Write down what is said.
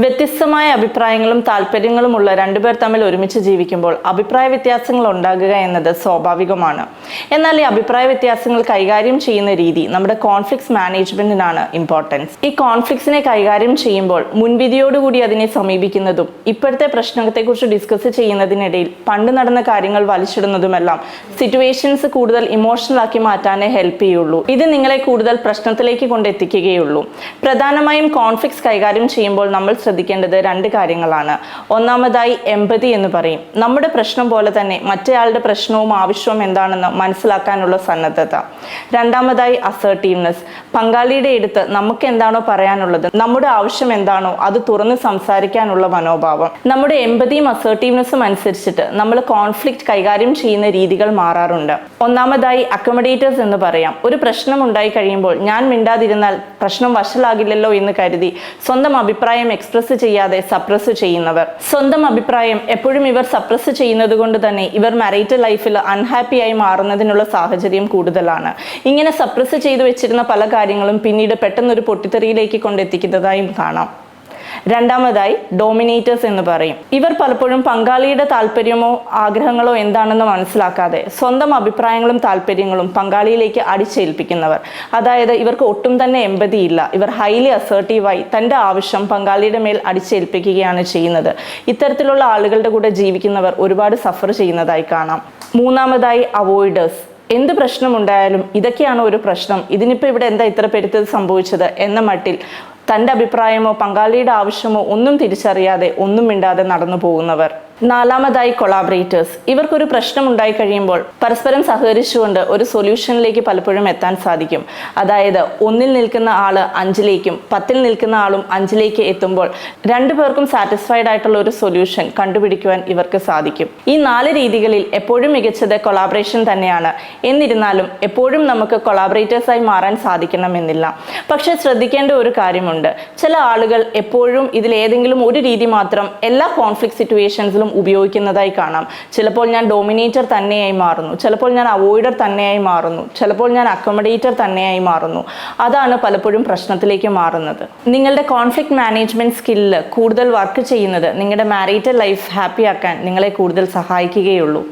വ്യത്യസ്തമായ അഭിപ്രായങ്ങളും താല്പര്യങ്ങളുമുള്ള രണ്ടുപേർ തമ്മിൽ ഒരുമിച്ച് ജീവിക്കുമ്പോൾ അഭിപ്രായ വ്യത്യാസങ്ങൾ ഉണ്ടാകുക എന്നത് സ്വാഭാവികമാണ്. എന്നാൽ ഈ അഭിപ്രായ വ്യത്യാസങ്ങൾ കൈകാര്യം ചെയ്യുന്ന രീതി നമ്മുടെ കോൺഫ്ലിക്ട്സ് മാനേജ്മെന്റിനാണ് ഇമ്പോർട്ടൻസ്. ഈ കോൺഫ്ലിക്ട്സിനെ കൈകാര്യം ചെയ്യുമ്പോൾ മുൻവിധിയോടുകൂടി അതിനെ സമീപിക്കുന്നതും ഇപ്പോഴത്തെ പ്രശ്നത്തെക്കുറിച്ച് ഡിസ്കസ് ചെയ്യുന്നതിനിടയിൽ പണ്ട് നടന്ന കാര്യങ്ങൾ വലിച്ചിടുന്നതുമെല്ലാം സിറ്റുവേഷൻസ് കൂടുതൽ ഇമോഷണൽ ആക്കി മാറ്റാനേ ഹെൽപ്പ് ചെയ്യുള്ളൂ. ഇത് നിങ്ങളെ കൂടുതൽ പ്രശ്നത്തിലേക്ക് കൊണ്ടെത്തിക്കുകയുള്ളൂ. പ്രധാനമായും കോൺഫ്ലിക്ട്സ് കൈകാര്യം ചെയ്യുമ്പോൾ നമ്മൾ ശ്രദ്ധിക്കേണ്ടത് രണ്ട് കാര്യങ്ങളാണ്. ഒന്നാമതായി എംപതി എന്ന് പറയും. നമ്മുടെ പ്രശ്നം പോലെ തന്നെ മറ്റേയാളുടെ പ്രശ്നവും ആവശ്യവും എന്താണെന്ന് മനസ്സിലാക്കാനുള്ള സന്നദ്ധത. രണ്ടാമതായി അസർട്ടീവ്നെസ്. പങ്കാളിയുടെ അടുത്ത് നമുക്ക് എന്താണോ പറയാനുള്ളത്, നമ്മുടെ ആവശ്യം എന്താണോ അത് തുറന്ന് സംസാരിക്കാനുള്ള മനോഭാവം. നമ്മുടെ എംപതിയും അസർട്ടീവ്നെസ്സും അനുസരിച്ചിട്ട് നമ്മൾ കോൺഫ്ലിക്റ്റ് കൈകാര്യം ചെയ്യുന്ന രീതികൾ മാറാറുണ്ട്. ഒന്നാമതായി അക്കോമഡേറ്റേഴ്സ് എന്ന് പറയാം. ഒരു പ്രശ്നം ഉണ്ടായി കഴിയുമ്പോൾ ഞാൻ മിണ്ടാതിരുന്നാൽ പ്രശ്നം വഷളാകില്ലല്ലോ എന്ന് കരുതി സ്വന്തം അഭിപ്രായം എക്സ്പ്രസ് ചെയ്യാതെ സപ്രസ് ചെയ്യുന്നവർ. സ്വന്തം അഭിപ്രായം എപ്പോഴും ഇവർ സപ്രസ് ചെയ്യുന്നത് കൊണ്ട് തന്നെ ഇവർ മാരിറ്റൽ ലൈഫിൽ അൺഹാപ്പി ആയി മാറുന്നതിനുള്ള സാഹചര്യം കൂടുതലാണ്. ഇങ്ങനെ സപ്രസ് ചെയ്തു വെച്ചിരുന്ന പല കാര്യങ്ങളും പിന്നീട് പെട്ടെന്നൊരു പൊട്ടിത്തെറിയിലേക്ക് കൊണ്ടെത്തിക്കുന്നതായും കാണാം. രണ്ടാമതായി ഡോമിനേറ്റേഴ്സ് എന്ന് പറയും. ഇവർ പലപ്പോഴും പങ്കാളിയുടെ താല്പര്യമോ ആഗ്രഹങ്ങളോ എന്താണെന്ന് മനസ്സിലാക്കാതെ സ്വന്തം അഭിപ്രായങ്ങളും താല്പര്യങ്ങളും പങ്കാളിയിലേക്ക് അടിച്ചേൽപ്പിക്കുന്നവർ. അതായത് ഇവർക്ക് ഒട്ടും തന്നെ എമ്പതി ഇല്ല. ഇവർ ഹൈലി അസർട്ടീവായി തൻ്റെ ആവശ്യം പങ്കാളിയുടെ മേൽ അടിച്ചേൽപ്പിക്കുകയാണ് ചെയ്യുന്നത്. ഇത്തരത്തിലുള്ള ആളുകളുടെ കൂടെ ജീവിക്കുന്നവർ ഒരുപാട് സഫർ ചെയ്യുന്നതായി കാണാം. മൂന്നാമതായി അവോയ്ഡേഴ്സ്. എന്ത് പ്രശ്നമുണ്ടായാലും ഇതൊക്കെയാണോ ഒരു പ്രശ്നം, ഇതിനിപ്പോൾ ഇവിടെ എന്താ ഇത്ര പെരുത്തത് സംഭവിച്ചത് എന്ന മട്ടിൽ തൻ്റെ അഭിപ്രായമോ പങ്കാളിയുടെ ആവശ്യമോ ഒന്നും തിരിച്ചറിയാതെ ഒന്നും മിണ്ടാതെ നടന്നു പോകുന്നവർ. നാലാമതായി കൊളാബറേറ്റേഴ്സ്. ഇവർക്കൊരു പ്രശ്നം ഉണ്ടായി കഴിയുമ്പോൾ പരസ്പരം സഹകരിച്ചുകൊണ്ട് ഒരു സൊല്യൂഷനിലേക്ക് പലപ്പോഴും എത്താൻ സാധിക്കും. അതായത് ഒന്നിൽ നിൽക്കുന്ന ആള് 5ലേക്കും 10ൽ നിൽക്കുന്ന ആളും 5ലേക്ക് എത്തുമ്പോൾ രണ്ടുപേർക്കും സാറ്റിസ്ഫൈഡ് ആയിട്ടുള്ള ഒരു സൊല്യൂഷൻ കണ്ടുപിടിക്കുവാൻ ഇവർക്ക് സാധിക്കും. ഈ 4 രീതികളിൽ എപ്പോഴും മികച്ചത് കൊളാബറേഷൻ തന്നെയാണ്. എന്നിരുന്നാലും എപ്പോഴും നമുക്ക് കൊളാബറേറ്റേഴ്സായി മാറാൻ സാധിക്കണമെന്നില്ല. പക്ഷെ ശ്രദ്ധിക്കേണ്ട ഒരു കാര്യമുണ്ട്. ചില ആളുകൾ എപ്പോഴും ഇതിലേതെങ്കിലും ഒരു രീതി മാത്രം എല്ലാ കോൺഫ്ലിക്റ്റ് സിറ്റുവേഷൻസിലും ഉപയോഗിക്കുന്നതായി കാണാം. ചിലപ്പോൾ ഞാൻ ഡോമിനേറ്റർ തന്നെയായി മാറുന്നു, ചിലപ്പോൾ ഞാൻ അവോയ്ഡർ തന്നെയായി മാറുന്നു, ചിലപ്പോൾ ഞാൻ അക്കോമഡേറ്റർ തന്നെയായി മാറുന്നു. അതാണ് പലപ്പോഴും പ്രശ്നത്തിലേക്ക് മാറുന്നത്. നിങ്ങളുടെ കോൺഫ്ലിക്റ്റ് മാനേജ്മെന്റ് സ്കില്ല് കൂടുതൽ വർക്ക് ചെയ്യുന്നത് നിങ്ങളുടെ മാരിറ്റൽ ലൈഫ് ഹാപ്പി ആക്കാൻ നിങ്ങളെ കൂടുതൽ സഹായിക്കുകയുള്ളൂ.